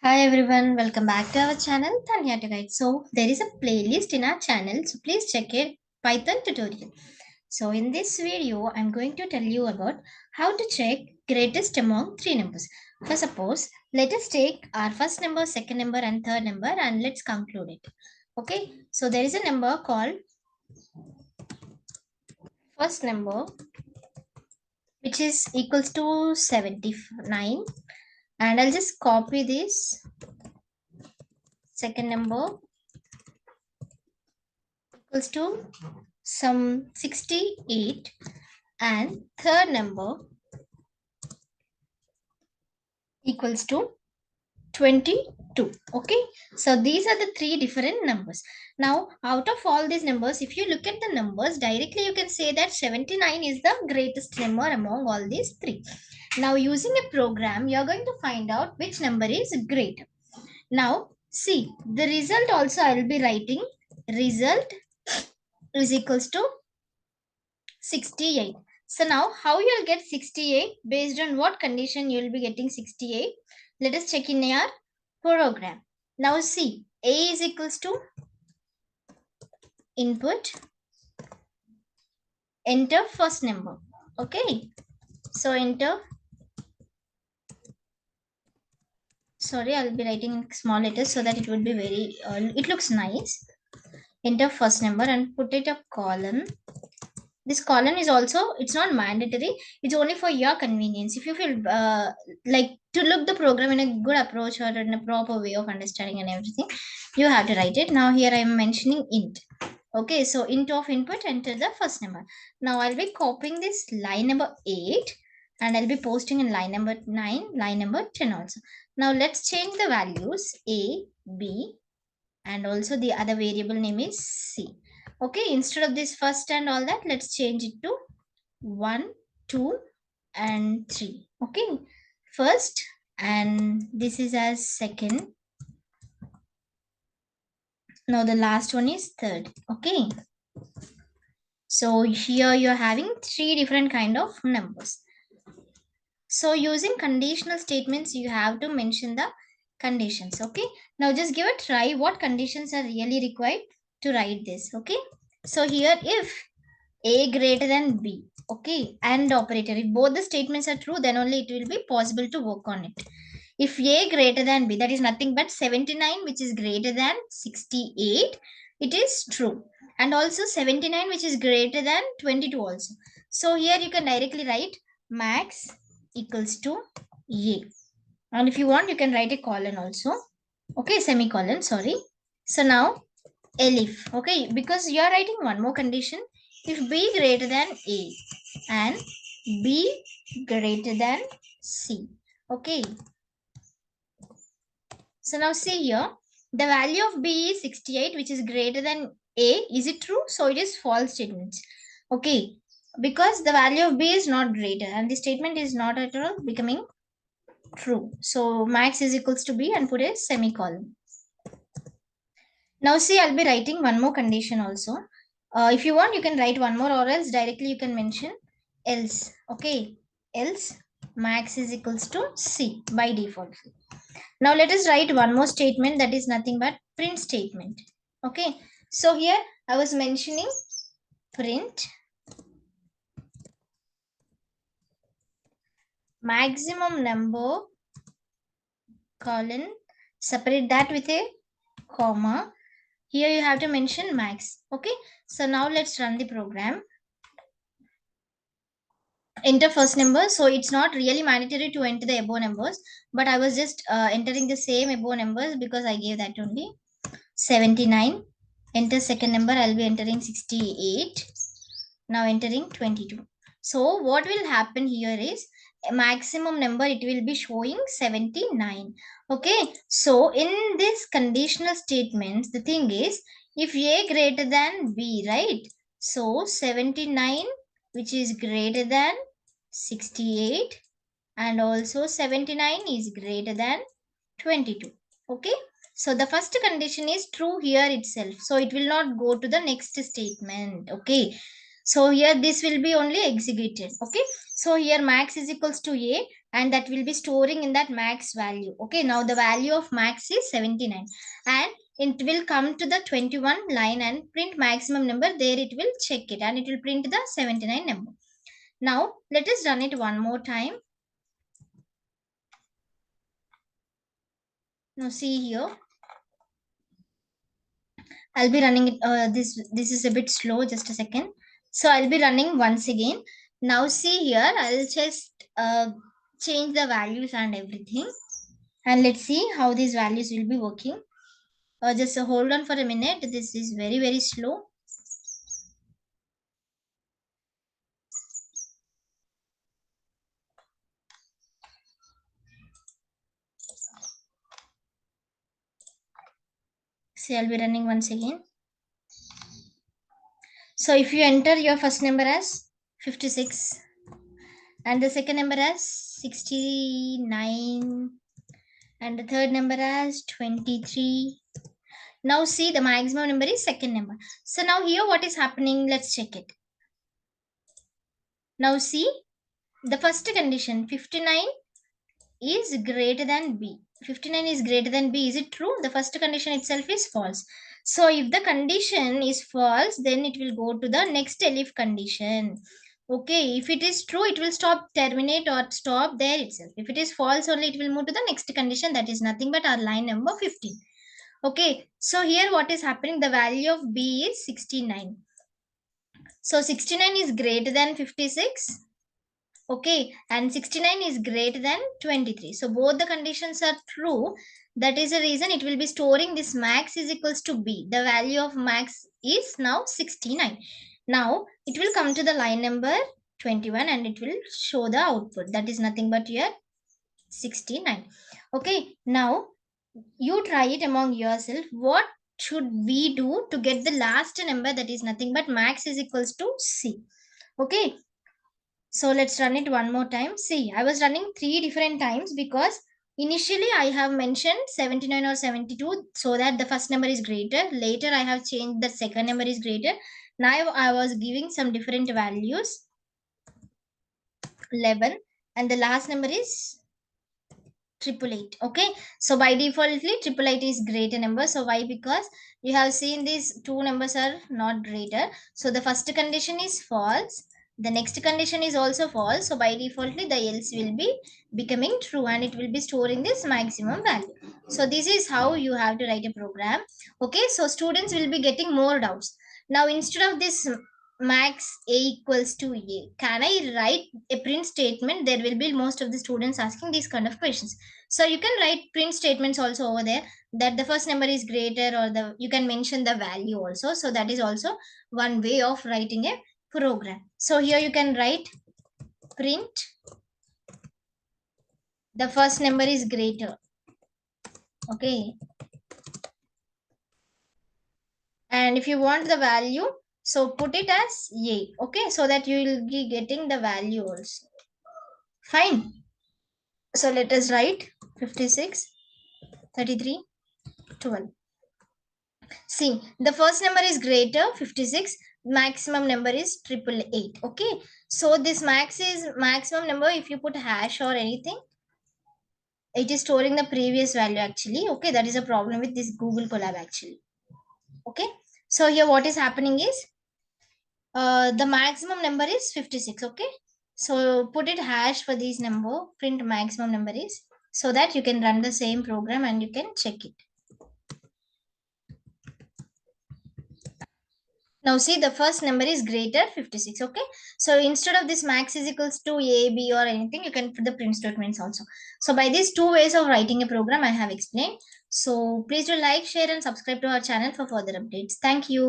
Hi everyone, welcome back to our channel Tanya to Guide. So there is a playlist in our channel, so please check it. Python tutorial. So in this video, I'm going to tell you about how to check greatest among three numbers. For suppose, let us take our first number, second number, and third number, and let's conclude it. Okay, so there is a number called first number, which is equals to 79, and I'll just copy this. Second number equals to some 68, and third number equals to 22. Okay, so these are the three different numbers. Now out of all these numbers, if you look at the numbers directly, you can say that 79 is the greatest number among all these three. Now using a program, you are going to find out which number is greater. Now see, the result also I will be writing. Result is equals to 68. So now how you will get 68? Based on what condition you will be getting 68? Let us check in your program. Now see, A is equals to input, enter first number. Okay, so enter. Sorry, I'll be writing in small letters so that it would be very, it looks nice. Enter first number and put it a column. This column is also, it's not mandatory, it's only for your convenience. If you feel like to look the program in a good approach or in a proper way of understanding and everything, you have to write it. Now here I am mentioning int. Okay, so int of input, enter the first number. Now I'll be copying this line number 8 and I'll be posting in line number 9, line number 10 also. Now let's change the values a, b, and also the other variable name is c. Okay, instead of this first and all that, let's change it to 1, 2, and 3. Okay, first, and this is as second. Now the last one is third. Okay, so here you're having three different kind of numbers. So using conditional statements, you have to mention the conditions. Okay, now just give a try what conditions are really required to write this. Okay, so here if a greater than b, okay, and operator, if both the statements are true, then only it will be possible to work on it. If a greater than b, that is nothing but 79, which is greater than 68, it is true. And also 79, which is greater than 22 also. So here you can directly write max equals to a. And if you want, you can write a colon also. Okay, semicolon, sorry. So now elif, okay, because you are writing one more condition. If b greater than a and b greater than c. Okay. So now see here, the value of b is 68, which is greater than a. Is it true? So it is false statement. Okay. Because the value of b is not greater and the statement is not at all becoming true. So max is equals to b and put a semicolon. Now see, I'll be writing one more condition also. If you want, you can write one more, or else directly you can mention else. Okay, else max is equals to c by default. Now let us write one more statement, that is nothing but print statement. Okay, so here I was mentioning print maximum number colon, separate that with a comma. Here you have to mention max. Okay, so now let's run the program. Enter first number. So it's not really mandatory to enter the above numbers, but I was just entering the same above numbers because I gave that only. 79. Enter second number. I'll be entering 68. Now entering 22. So what will happen here is a maximum number, it will be showing 79. Okay, so in this conditional statements, the thing is if a greater than b, right? So 79, which is greater than 68, and also 79 is greater than 22. Okay, so the first condition is true here itself, so it will not go to the next statement. Okay, so here this will be only executed. Okay, so here max is equals to a and that will be storing in that max value. Okay, now the value of max is 79, and it will come to the 21 line and print maximum number. There it will check it and it will print the 79 number. Now let us run it one more time. Now see here, I'll be running it. This is a bit slow. Just a second. So I'll be running once again. Now see here, I'll just change the values and everything, and let's see how these values will be working. Just hold on for a minute. This is very slow. See, I'll be running once again. So if you enter your first number as 56 and the second number as 69 and the third number as 23. Now see, the maximum number is second number. So now here what is happening? Let's check it. Now see, the first condition 59 is greater than B. 59 is greater than B. Is it true? The first condition itself is false. So if the condition is false, then it will go to the next elif condition. Okay, if it is true, it will stop, terminate or stop there itself. If it is false only, it will move to the next condition. That is nothing but our line number 15. Okay, so here what is happening? The value of B is 69. So 69 is greater than 56. Okay, and 69 is greater than 23. So both the conditions are true. That is the reason it will be storing this max is equals to B. The value of max is now 69. Now it will come to the line number 21 and it will show the output. That is nothing but here 69. Okay, now you try it among yourself. What should we do to get the last number? That is nothing but max is equals to C. Okay, so let's run it one more time. See, I was running 3 different times because initially I have mentioned 79 or 72 so that the first number is greater. Later I have changed the second number is greater. Now I was giving some different values, 11, and the last number is 888. Okay, so by defaultly 888 is greater number. So why? Because you have seen these two numbers are not greater. So the first condition is false. The next condition is also false. So by defaultly the else will be becoming true and it will be storing this maximum value. So this is how you have to write a program. Okay, so students will be getting more doubts. Now instead of this max a equals to a, can I write a print statement? There will be most of the students asking these kind of questions. So you can write print statements also over there that the first number is greater, or the you can mention the value also. So that is also one way of writing a program. So here you can write print the first number is greater. Okay, and if you want the value, so put it as a. Okay, so that you will be getting the value also. Fine. So let us write 56, 33, 12. See, the first number is greater, 56. Maximum number is 888. Okay, so this max is maximum number. If you put hash or anything, it is storing the previous value actually. Okay, that is a problem with this Google Colab actually. Okay, so here what is happening is the maximum number is 56. Okay, so put it hash for this number, print maximum number is, so that you can run the same program and you can check it. Now see, the first number is greater 56. Okay, so instead of this max is equals to a, b or anything, you can put the print statements also. So by these two ways of writing a program I have explained. So please do like, share and subscribe to our channel for further updates. Thank you.